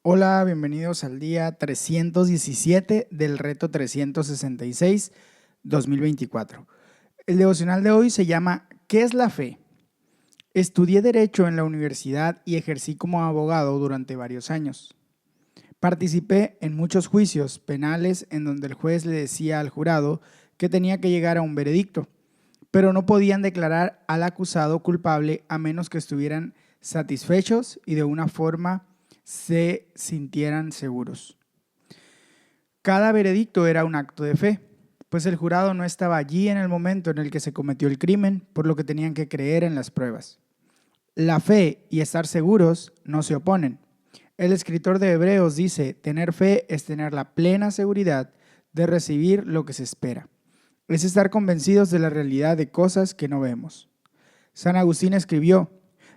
Hola, bienvenidos al día 317 del reto 366 2024. El devocional de hoy se llama ¿Qué es la fe? Estudié Derecho en la universidad y ejercí como abogado durante varios años. Participé en muchos juicios penales en donde el juez le decía al jurado que tenía que llegar a un veredicto, pero no podían declarar al acusado culpable a menos que estuvieran satisfechos y de una forma se sintieran seguros. Cada veredicto era un acto de fe, pues el jurado no estaba allí en el momento en el que se cometió el crimen, por lo que tenían que creer en las pruebas. La fe y estar seguros no se oponen. El escritor de Hebreos dice, tener fe es tener la plena seguridad de recibir lo que se espera. Es estar convencidos de la realidad de cosas que no vemos. San Agustín escribió,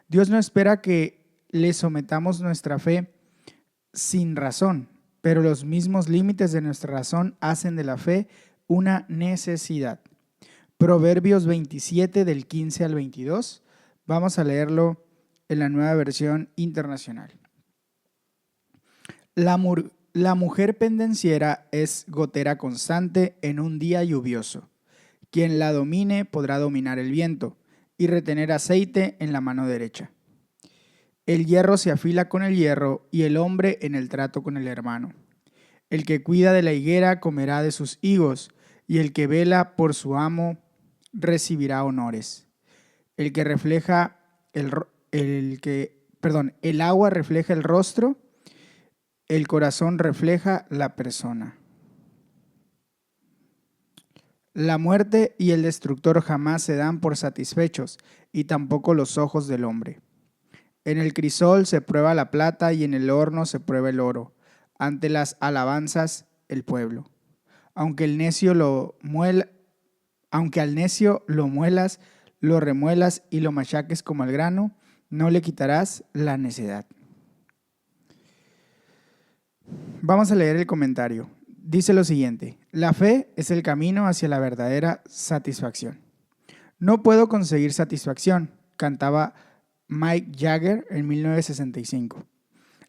Dios no espera que le sometamos nuestra fe sin razón, pero los mismos límites de nuestra razón hacen de la fe una necesidad. Proverbios 27 del 15 al 22. Vamos a leerlo en la nueva versión internacional. La mujer pendenciera es gotera constante en un día lluvioso. Quien la domine podrá dominar el viento y retener aceite en la mano derecha. El hierro se afila con el hierro y el hombre en el trato con el hermano. El que cuida de la higuera comerá de sus higos y el que vela por su amo recibirá honores. El que refleja el agua refleja el rostro, el corazón refleja la persona. La muerte y el destructor jamás se dan por satisfechos, y tampoco los ojos del hombre. En el crisol se prueba la plata y en el horno se prueba el oro. Ante las alabanzas, el pueblo. Aunque al necio lo muelas, lo remuelas y lo machaques como al grano, no le quitarás la necedad. Vamos a leer el comentario. Dice lo siguiente: la fe es el camino hacia la verdadera satisfacción. No puedo conseguir satisfacción, cantaba Mick Jagger en 1965.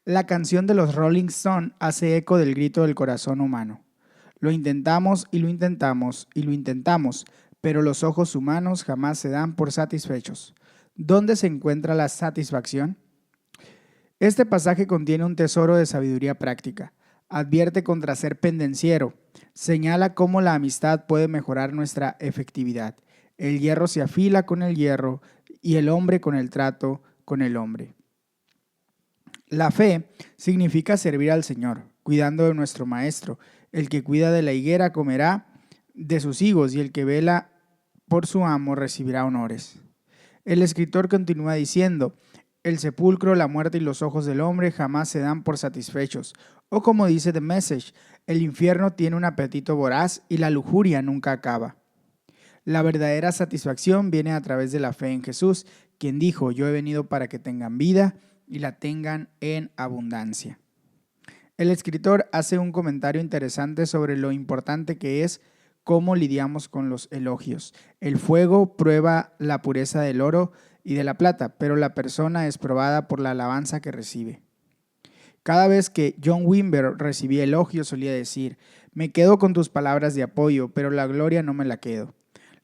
La canción de los Rolling Stones hace eco del grito del corazón humano. Lo intentamos y lo intentamos y lo intentamos, pero los ojos humanos jamás se dan por satisfechos. ¿Dónde se encuentra la satisfacción? Este pasaje contiene un tesoro de sabiduría práctica. Advierte contra ser pendenciero. Señala cómo la amistad puede mejorar nuestra efectividad. El hierro se afila con el hierro y el hombre con el trato con el hombre. La fe significa servir al Señor, cuidando de nuestro Maestro. El que cuida de la higuera comerá de sus higos y el que vela por su amo recibirá honores. El escritor continúa diciendo, el sepulcro, la muerte y los ojos del hombre jamás se dan por satisfechos. O como dice The Message, el infierno tiene un apetito voraz y la lujuria nunca acaba. La verdadera satisfacción viene a través de la fe en Jesús, quien dijo, yo he venido para que tengan vida y la tengan en abundancia. El escritor hace un comentario interesante sobre lo importante que es cómo lidiamos con los elogios. El fuego prueba la pureza del oro y de la plata, pero la persona es probada por la alabanza que recibe. Cada vez que John Wimber recibía elogios solía decir, me quedo con tus palabras de apoyo, pero la gloria no me la quedo.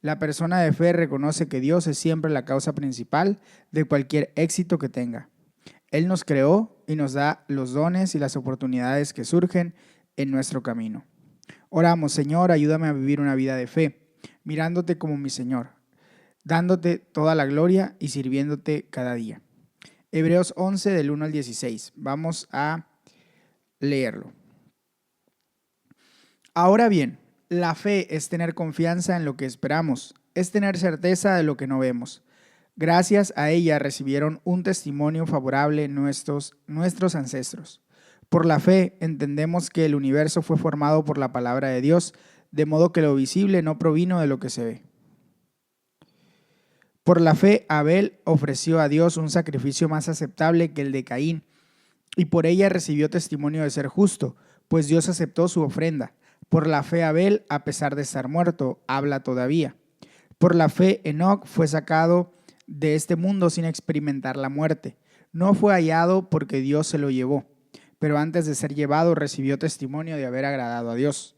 La persona de fe reconoce que Dios es siempre la causa principal de cualquier éxito que tenga. Él nos creó y nos da los dones y las oportunidades que surgen en nuestro camino. Oramos, Señor, ayúdame a vivir una vida de fe, mirándote como mi Señor, dándote toda la gloria y sirviéndote cada día. Hebreos 11 del 1 al 16. Vamos a leerlo. Ahora bien, la fe es tener confianza en lo que esperamos, es tener certeza de lo que no vemos. Gracias a ella recibieron un testimonio favorable nuestros ancestros. Por la fe entendemos que el universo fue formado por la palabra de Dios, de modo que lo visible no provino de lo que se ve. Por la fe Abel ofreció a Dios un sacrificio más aceptable que el de Caín, y por ella recibió testimonio de ser justo, pues Dios aceptó su ofrenda. Por la fe Abel, a pesar de estar muerto, habla todavía. Por la fe Enoc fue sacado de este mundo sin experimentar la muerte. No fue hallado porque Dios se lo llevó. pero antes de ser llevado recibió testimonio de haber agradado a Dios.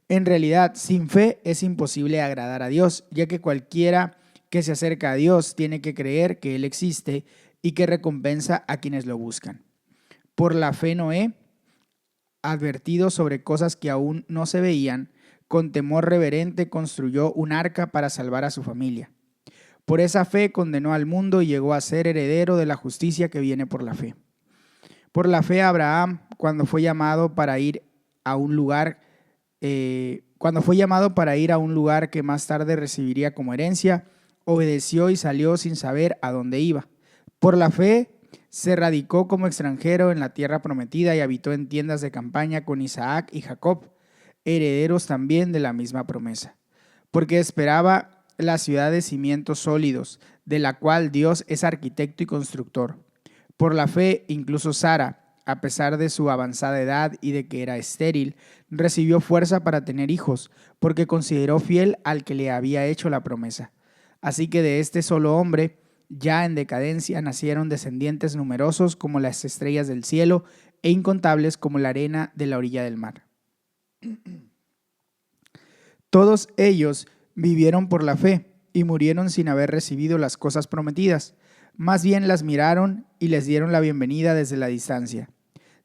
En realidad, sin fe es imposible agradar a Dios, ya que cualquiera que se acerca a Dios tiene que creer que Él existe y que recompensa a quienes lo buscan. Por la fe Noé, advertido sobre cosas que aún no se veían, con temor reverente construyó un arca para salvar a su familia. Por esa fe condenó al mundo y llegó a ser heredero de la justicia que viene por la fe. Por la fe Abraham, cuando fue llamado para ir a un lugar que más tarde recibiría como herencia, obedeció y salió sin saber a dónde iba. Por la fe se radicó como extranjero en la tierra prometida y habitó en tiendas de campaña con Isaac y Jacob, herederos también de la misma promesa, porque esperaba la ciudad de cimientos sólidos, de la cual Dios es arquitecto y constructor. Por la fe, incluso Sara, a pesar de su avanzada edad y de que era estéril, recibió fuerza para tener hijos, porque consideró fiel al que le había hecho la promesa. Así que de este solo hombre, ya en decadencia, nacieron descendientes numerosos como las estrellas del cielo e incontables como la arena de la orilla del mar. Todos ellos vivieron por la fe y murieron sin haber recibido las cosas prometidas. Más bien las miraron y les dieron la bienvenida desde la distancia.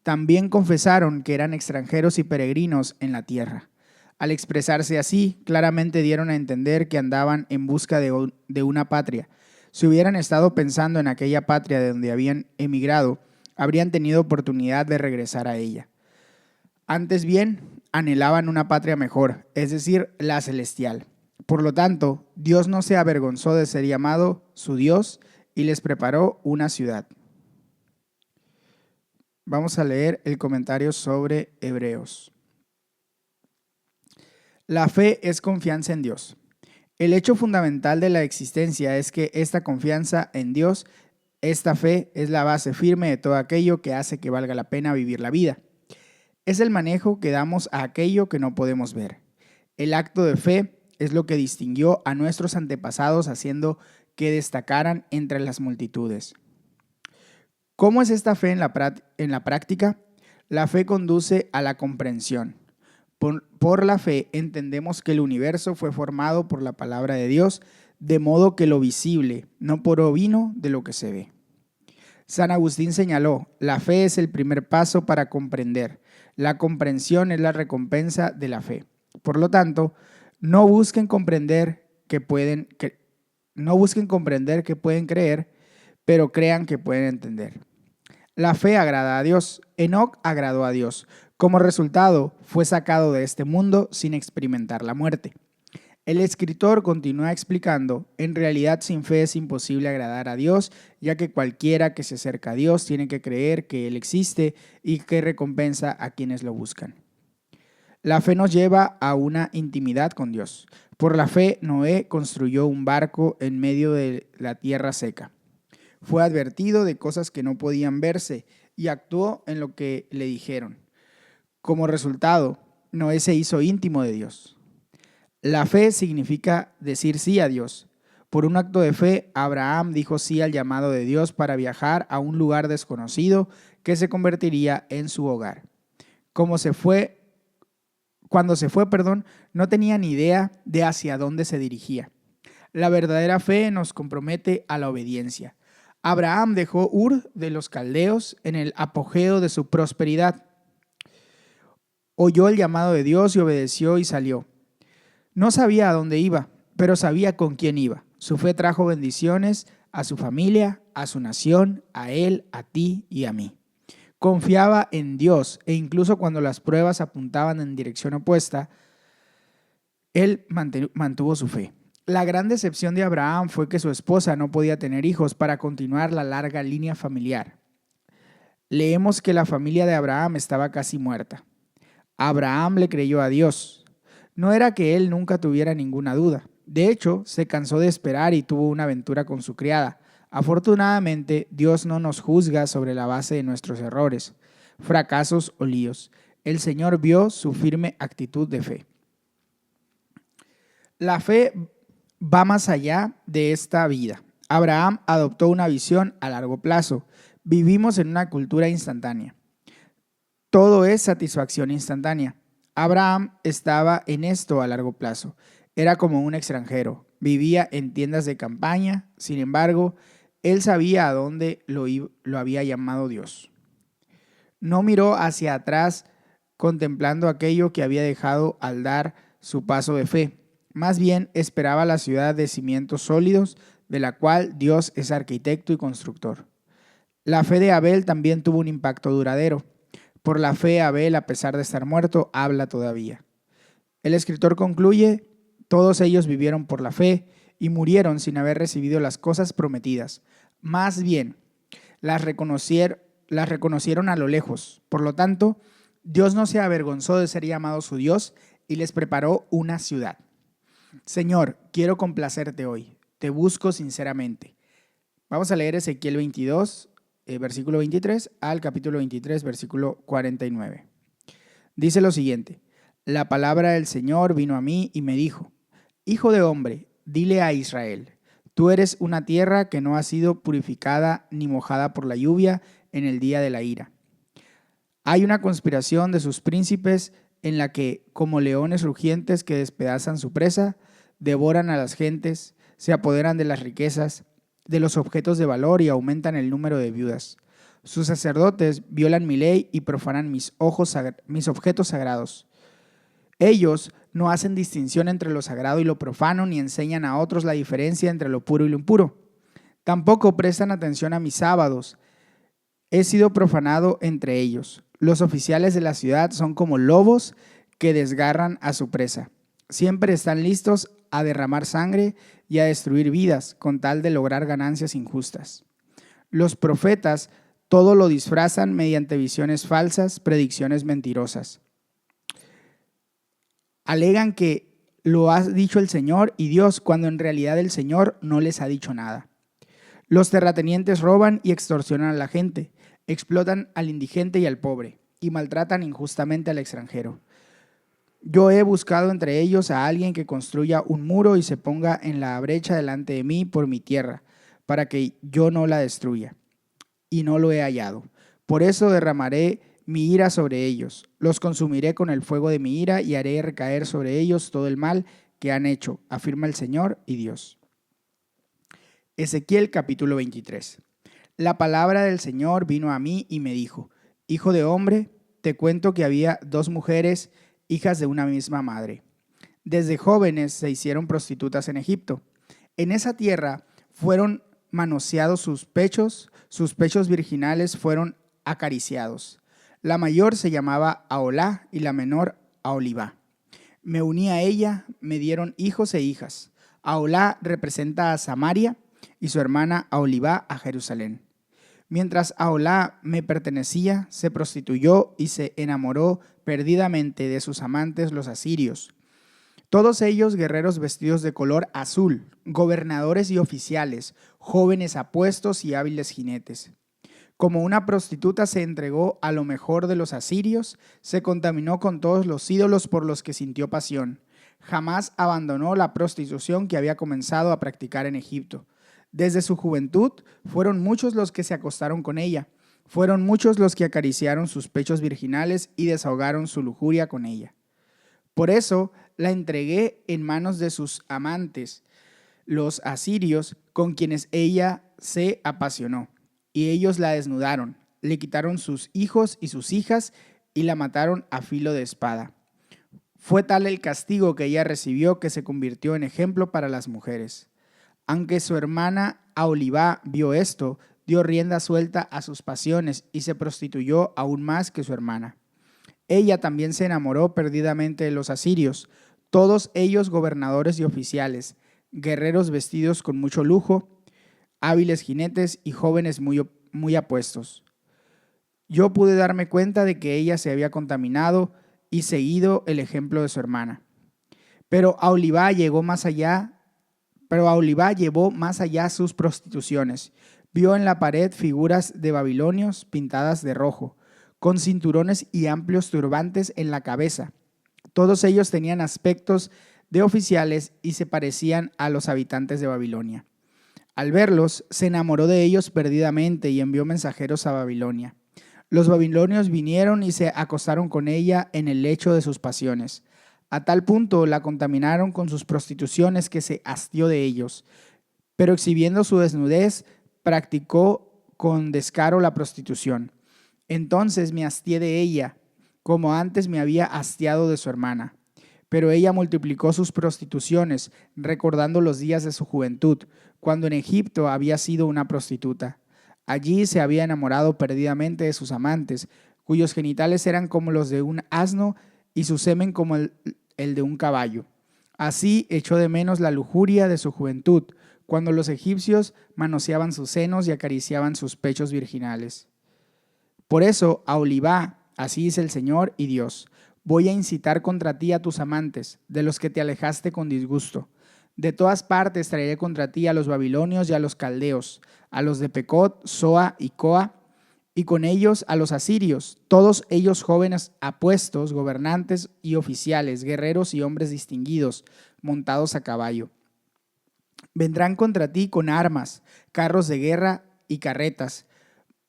También confesaron que eran extranjeros y peregrinos en la tierra. Al expresarse así, claramente dieron a entender que andaban en busca de una patria. Si hubieran estado pensando en aquella patria de donde habían emigrado, habrían tenido oportunidad de regresar a ella. Antes bien, anhelaban una patria mejor, es decir, la celestial. Por lo tanto, Dios no se avergonzó de ser llamado su Dios y les preparó una ciudad. Vamos a leer el comentario sobre Hebreos. La fe es confianza en Dios. El hecho fundamental de la existencia es que esta confianza en Dios, esta fe, es la base firme de todo aquello que hace que valga la pena vivir la vida. Es el manejo que damos a aquello que no podemos ver. El acto de fe es lo que distinguió a nuestros antepasados, haciendo que destacaran entre las multitudes. ¿Cómo es esta fe en la práctica? La fe conduce a la comprensión. Por la fe entendemos que el universo fue formado por la palabra de Dios, de modo que lo visible no provino de lo que se ve. San Agustín señaló, la fe es el primer paso para comprender. La comprensión es la recompensa de la fe. Por lo tanto, no busquen comprender que pueden creer, pero crean que pueden entender. La fe agrada a Dios. Enoc agradó a Dios. Como resultado, fue sacado de este mundo sin experimentar la muerte. El escritor continúa explicando, en realidad sin fe es imposible agradar a Dios, ya que cualquiera que se acerca a Dios tiene que creer que Él existe y que recompensa a quienes lo buscan. La fe nos lleva a una intimidad con Dios. Por la fe, Noé construyó un barco en medio de la tierra seca. Fue advertido de cosas que no podían verse y actuó en lo que le dijeron. Como resultado, Noé se hizo íntimo de Dios. La fe significa decir sí a Dios. Por un acto de fe, Abraham dijo sí al llamado de Dios para viajar a un lugar desconocido que se convertiría en su hogar. Cuando se fue, no tenía ni idea de hacia dónde se dirigía. La verdadera fe nos compromete a la obediencia. Abraham dejó Ur de los Caldeos en el apogeo de su prosperidad. Oyó el llamado de Dios y obedeció y salió. No sabía a dónde iba, pero sabía con quién iba. Su fe trajo bendiciones a su familia, a su nación, a él, a ti y a mí. Confiaba en Dios e incluso cuando las pruebas apuntaban en dirección opuesta, él mantuvo su fe. La gran decepción de Abraham fue que su esposa no podía tener hijos para continuar la larga línea familiar. Leemos que la familia de Abraham estaba casi muerta. Abraham le creyó a Dios. No era que él nunca tuviera ninguna duda. De hecho, se cansó de esperar y tuvo una aventura con su criada. Afortunadamente, Dios no nos juzga sobre la base de nuestros errores, fracasos o líos. El Señor vio su firme actitud de fe. La fe va más allá de esta vida. Abraham adoptó una visión a largo plazo. Vivimos en una cultura instantánea. Todo es satisfacción instantánea. Abraham estaba en esto a largo plazo. Era como un extranjero. Vivía en tiendas de campaña. Sin embargo, él sabía a dónde lo había llamado Dios. No miró hacia atrás contemplando aquello que había dejado al dar su paso de fe. Más bien esperaba la ciudad de cimientos sólidos, de la cual Dios es arquitecto y constructor. La fe de Abel también tuvo un impacto duradero. Por la fe, Abel, a pesar de estar muerto, habla todavía. El escritor concluye: todos ellos vivieron por la fe y murieron sin haber recibido las cosas prometidas. Más bien, las reconocieron a lo lejos. Por lo tanto, Dios no se avergonzó de ser llamado su Dios y les preparó una ciudad. Señor, quiero complacerte hoy. Te busco sinceramente. Vamos a leer Ezequiel 22, versículo 23 al capítulo 23, versículo 49. Dice lo siguiente: la palabra del Señor vino a mí y me dijo: Hijo de hombre, dile a Israel, tú eres una tierra que no ha sido purificada ni mojada por la lluvia en el día de la ira. Hay una conspiración de sus príncipes en la que, como leones rugientes que despedazan su presa, devoran a las gentes, se apoderan de las riquezas, de los objetos de valor y aumentan el número de viudas. Sus sacerdotes violan mi ley y profanan mis objetos sagrados. Ellos no hacen distinción entre lo sagrado y lo profano, ni enseñan a otros la diferencia entre lo puro y lo impuro. Tampoco prestan atención a mis sábados. He sido profanado entre ellos. Los oficiales de la ciudad son como lobos que desgarran a su presa. Siempre están listos a derramar sangre y a destruir vidas con tal de lograr ganancias injustas. Los profetas todo lo disfrazan mediante visiones falsas, predicciones mentirosas. Alegan que lo ha dicho el Señor y Dios, cuando en realidad el Señor no les ha dicho nada. Los terratenientes roban y extorsionan a la gente, explotan al indigente y al pobre, y maltratan injustamente al extranjero. Yo he buscado entre ellos a alguien que construya un muro y se ponga en la brecha delante de mí por mi tierra, para que yo no la destruya, y no lo he hallado. Por eso derramaré mi ira sobre ellos, los consumiré con el fuego de mi ira y haré recaer sobre ellos todo el mal que han hecho, afirma el Señor y Dios. Ezequiel capítulo 23. La palabra del Señor vino a mí y me dijo: Hijo de hombre, te cuento que había dos mujeres, hijas de una misma madre. Desde jóvenes se hicieron prostitutas en Egipto. En esa tierra fueron manoseados sus pechos virginales fueron acariciados. La mayor se llamaba Aholá y la menor Aholibá. Me uní a ella, me dieron hijos e hijas. Aholá representa a Samaria y su hermana Aholibá a Jerusalén. Mientras Aholá me pertenecía, se prostituyó y se enamoró perdidamente de sus amantes los asirios. Todos ellos guerreros vestidos de color azul, gobernadores y oficiales, jóvenes apuestos y hábiles jinetes. Como una prostituta se entregó a lo mejor de los asirios, se contaminó con todos los ídolos por los que sintió pasión. Jamás abandonó la prostitución que había comenzado a practicar en Egipto. Desde su juventud fueron muchos los que se acostaron con ella, fueron muchos los que acariciaron sus pechos virginales y desahogaron su lujuria con ella. Por eso la entregué en manos de sus amantes, los asirios, con quienes ella se apasionó, y ellos la desnudaron, le quitaron sus hijos y sus hijas y la mataron a filo de espada. Fue tal el castigo que ella recibió que se convirtió en ejemplo para las mujeres. Aunque su hermana Aholibá vio esto, dio rienda suelta a sus pasiones y se prostituyó aún más que su hermana. Ella también se enamoró perdidamente de los asirios, todos ellos gobernadores y oficiales, guerreros vestidos con mucho lujo, hábiles jinetes y jóvenes muy apuestos. Yo pude darme cuenta de que ella se había contaminado y seguido el ejemplo de su hermana. Pero Aholibá llevó más allá sus prostituciones. Vio en la pared figuras de babilonios pintadas de rojo, con cinturones y amplios turbantes en la cabeza. Todos ellos tenían aspectos de oficiales y se parecían a los habitantes de Babilonia. Al verlos, se enamoró de ellos perdidamente y envió mensajeros a Babilonia. Los babilonios vinieron y se acostaron con ella en el lecho de sus pasiones. A tal punto la contaminaron con sus prostituciones que se hastió de ellos. Pero exhibiendo su desnudez, practicó con descaro la prostitución. Entonces me hastié de ella, como antes me había hastiado de su hermana. Pero ella multiplicó sus prostituciones, recordando los días de su juventud, cuando en Egipto había sido una prostituta. Allí se había enamorado perdidamente de sus amantes, cuyos genitales eran como los de un asno y su semen como el de un caballo. Así echó de menos la lujuria de su juventud, cuando los egipcios manoseaban sus senos y acariciaban sus pechos virginales. Por eso, Aholibá, así dice el Señor y Dios, voy a incitar contra ti a tus amantes, de los que te alejaste con disgusto. De todas partes traeré contra ti a los babilonios y a los caldeos, a los de Pecod, Soa y Coa, y con ellos a los asirios, todos ellos jóvenes apuestos, gobernantes y oficiales, guerreros y hombres distinguidos, montados a caballo. Vendrán contra ti con armas, carros de guerra y carretas,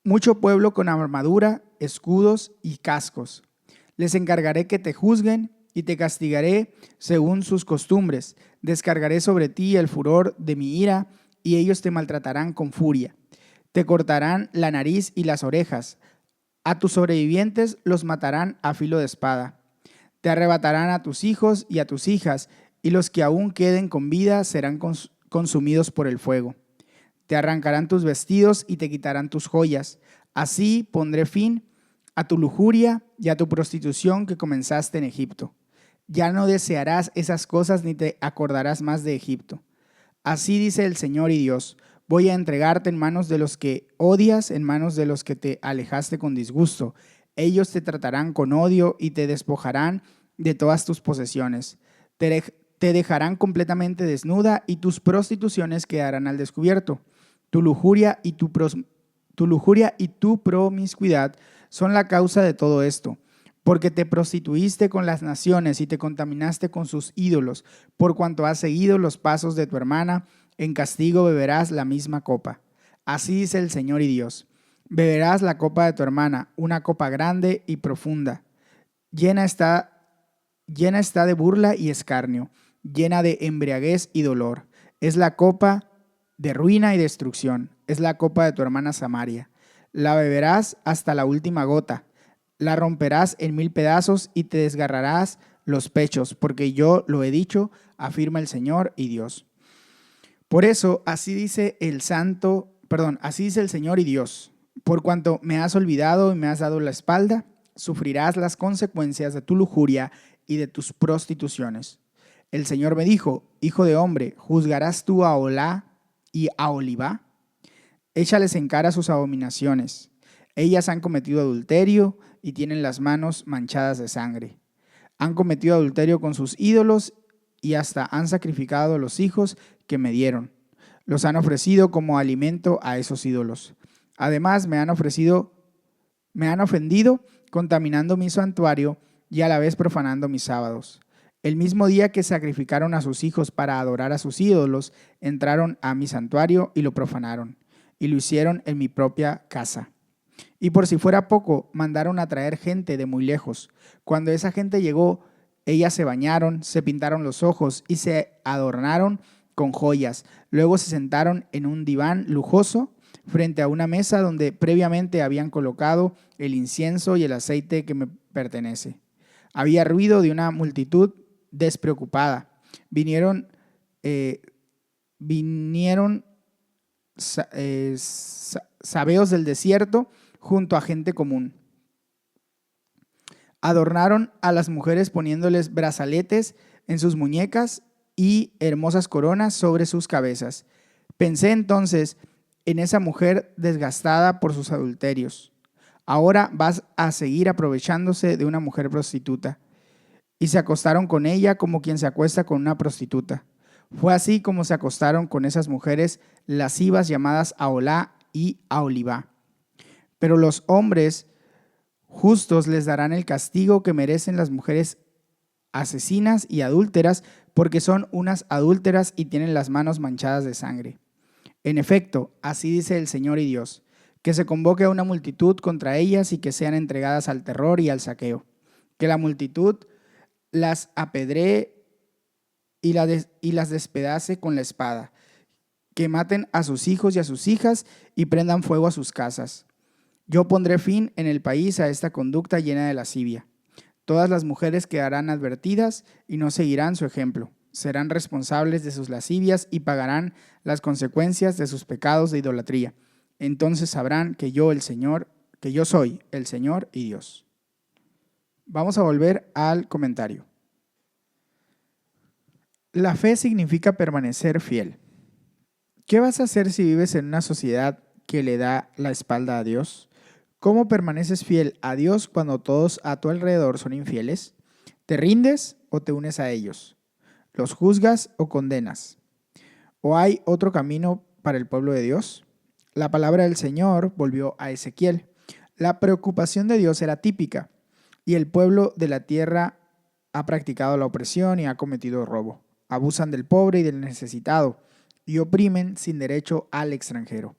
mucho pueblo con armadura, escudos y cascos. Les encargaré que te juzguen y te castigaré según sus costumbres. Descargaré sobre ti el furor de mi ira y ellos te maltratarán con furia. Te cortarán la nariz y las orejas. A tus sobrevivientes los matarán a filo de espada. Te arrebatarán a tus hijos y a tus hijas, y los que aún queden con vida serán consumidos por el fuego. Te arrancarán tus vestidos y te quitarán tus joyas. Así pondré fin a tu lujuria y a tu prostitución que comenzaste en Egipto. Ya no desearás esas cosas ni te acordarás más de Egipto. Así dice el Señor y Dios, voy a entregarte en manos de los que odias, en manos de los que te alejaste con disgusto. Ellos te tratarán con odio y te despojarán de todas tus posesiones. Te dejarán completamente desnuda y tus prostituciones quedarán al descubierto. Tu lujuria y tu promiscuidad son la causa de todo esto, porque te prostituiste con las naciones y te contaminaste con sus ídolos, por cuanto has seguido los pasos de tu hermana, en castigo beberás la misma copa. Así dice el Señor y Dios, beberás la copa de tu hermana, una copa grande y profunda, llena está de burla y escarnio, llena de embriaguez y dolor. Es la copa de ruina y destrucción, es la copa de tu hermana Samaria. La beberás hasta la última gota, la romperás en 1000 pedazos y te desgarrarás los pechos, porque yo lo he dicho, afirma el Señor y Dios. Por eso, así dice el Señor y Dios, por cuanto me has olvidado y me has dado la espalda, sufrirás las consecuencias de tu lujuria y de tus prostituciones. El Señor me dijo, hijo de hombre, ¿juzgarás tú a Aholá y a Aholibá? Échales en cara sus abominaciones. Ellas han cometido adulterio y tienen las manos manchadas de sangre. Han cometido adulterio con sus ídolos y hasta han sacrificado a los hijos que me dieron. Los han ofrecido como alimento a esos ídolos. Además, me han ofendido contaminando mi santuario y a la vez profanando mis sábados. El mismo día que sacrificaron a sus hijos para adorar a sus ídolos, entraron a mi santuario y lo profanaron, y lo hicieron en mi propia casa. Y por si fuera poco, mandaron a traer gente de muy lejos. Cuando esa gente llegó, ellas se bañaron, se pintaron los ojos y se adornaron con joyas. Luego se sentaron en un diván lujoso frente a una mesa donde previamente habían colocado el incienso y el aceite que me pertenece. Había ruido de una multitud despreocupada. Vinieron sabeos del desierto junto a gente común. Adornaron a las mujeres poniéndoles brazaletes en sus muñecas y hermosas coronas sobre sus cabezas. Pensé entonces en esa mujer desgastada por sus adulterios. Ahora vas a seguir aprovechándose de una mujer prostituta. Y se acostaron con ella como quien se acuesta con una prostituta. Fue así como se acostaron con esas mujeres lascivas llamadas Aholá y Aholibá. Pero los hombres justos les darán el castigo que merecen las mujeres asesinas y adúlteras, porque son unas adúlteras y tienen las manos manchadas de sangre. En efecto, así dice el Señor y Dios, Que se convoque a una multitud contra ellas y que sean entregadas al terror y al saqueo. Que la multitud las apedree y las despedace con la espada. Que maten a sus hijos y a sus hijas y prendan fuego a sus casas. Yo pondré fin en el país a esta conducta llena de lascivia. Todas las mujeres quedarán advertidas y no seguirán su ejemplo. Serán responsables de sus lascivias y pagarán las consecuencias de sus pecados de idolatría. Entonces sabrán que yo soy el Señor y Dios. Vamos a volver al comentario. La fe significa permanecer fiel. ¿Qué vas a hacer si vives en una sociedad que le da la espalda a Dios? ¿Cómo permaneces fiel a Dios cuando todos a tu alrededor son infieles? ¿Te rindes o te unes a ellos? ¿Los juzgas o condenas? ¿O hay otro camino para el pueblo de Dios? La palabra del Señor volvió a Ezequiel. La preocupación de Dios era típica y el pueblo de la tierra ha practicado la opresión y ha cometido robo. Abusan del pobre y del necesitado y oprimen sin derecho al extranjero.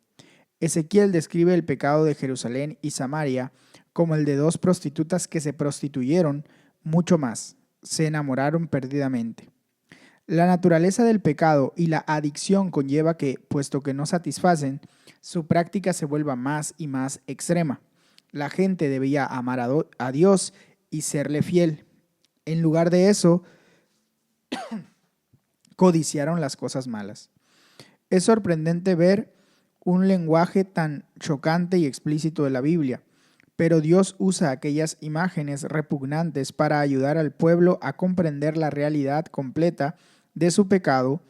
Ezequiel describe el pecado de Jerusalén y Samaria como el de dos prostitutas que se prostituyeron mucho más, se enamoraron perdidamente. La naturaleza del pecado y la adicción conlleva que, puesto que no satisfacen, su práctica se vuelva más y más extrema. La gente debía amar a Dios y serle fiel. En lugar de eso, codiciaron las cosas malas. Es sorprendente ver un lenguaje tan chocante y explícito de la Biblia, pero Dios usa aquellas imágenes repugnantes para ayudar al pueblo a comprender la realidad completa de su pecado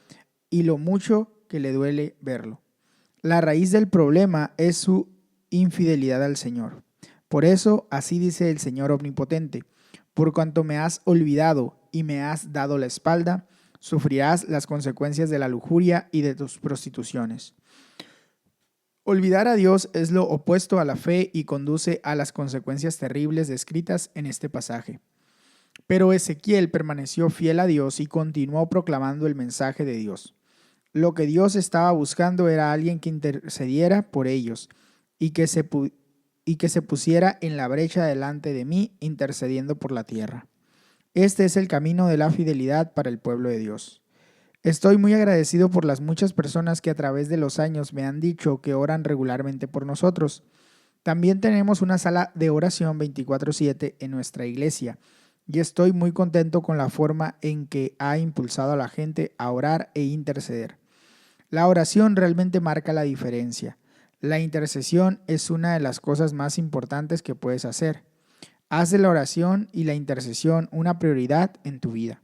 y lo mucho que le duele verlo. La raíz del problema es su infidelidad al Señor. Por eso, así dice el Señor Omnipotente: por cuanto me has olvidado y me has dado la espalda, sufrirás las consecuencias de la lujuria y de tus prostituciones. Olvidar a Dios es lo opuesto a la fe y conduce a las consecuencias terribles descritas en este pasaje. Pero Ezequiel permaneció fiel a Dios y continuó proclamando el mensaje de Dios. Lo que Dios estaba buscando era alguien que intercediera por ellos y que se pusiera en la brecha delante de mí, intercediendo por la tierra. Este es el camino de la fidelidad para el pueblo de Dios. Estoy muy agradecido por las muchas personas que a través de los años me han dicho que oran regularmente por nosotros. También tenemos una sala de oración 24/7 en nuestra iglesia y estoy muy contento con la forma en que ha impulsado a la gente a orar e interceder. La oración realmente marca la diferencia. La intercesión es una de las cosas más importantes que puedes hacer. Haz de la oración y la intercesión una prioridad en tu vida.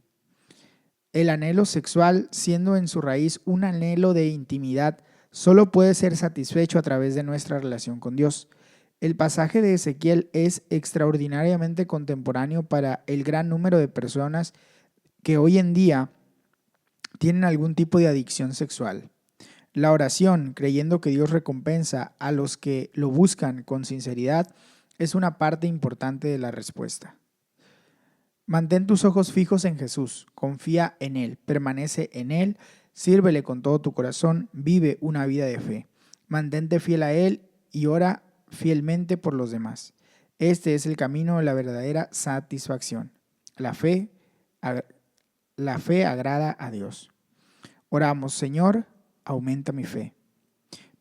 El anhelo sexual, siendo en su raíz un anhelo de intimidad, solo puede ser satisfecho a través de nuestra relación con Dios. El pasaje de Ezequiel es extraordinariamente contemporáneo para el gran número de personas que hoy en día tienen algún tipo de adicción sexual. La oración, creyendo que Dios recompensa a los que lo buscan con sinceridad, es una parte importante de la respuesta. Mantén tus ojos fijos en Jesús, confía en Él, permanece en Él, sírvele con todo tu corazón, vive una vida de fe. Mantente fiel a Él y ora fielmente por los demás. Este es el camino de la verdadera satisfacción. La fe agrada a Dios. Oramos: Señor, aumenta mi fe.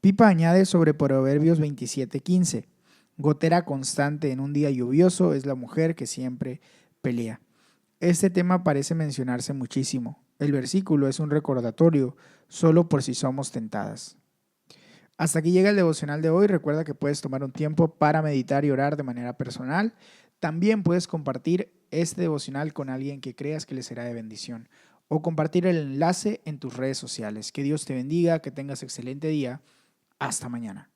Pipa añade sobre Proverbios 27:15. Gotera constante en un día lluvioso es la mujer que siempre pelea. Este tema parece mencionarse muchísimo. El versículo es un recordatorio solo por si somos tentadas. Hasta aquí llega el devocional de hoy. Recuerda que puedes tomar un tiempo para meditar y orar de manera personal. También puedes compartir este devocional con alguien que creas que le será de bendición o compartir el enlace en tus redes sociales. Que Dios te bendiga, que tengas excelente día. Hasta mañana.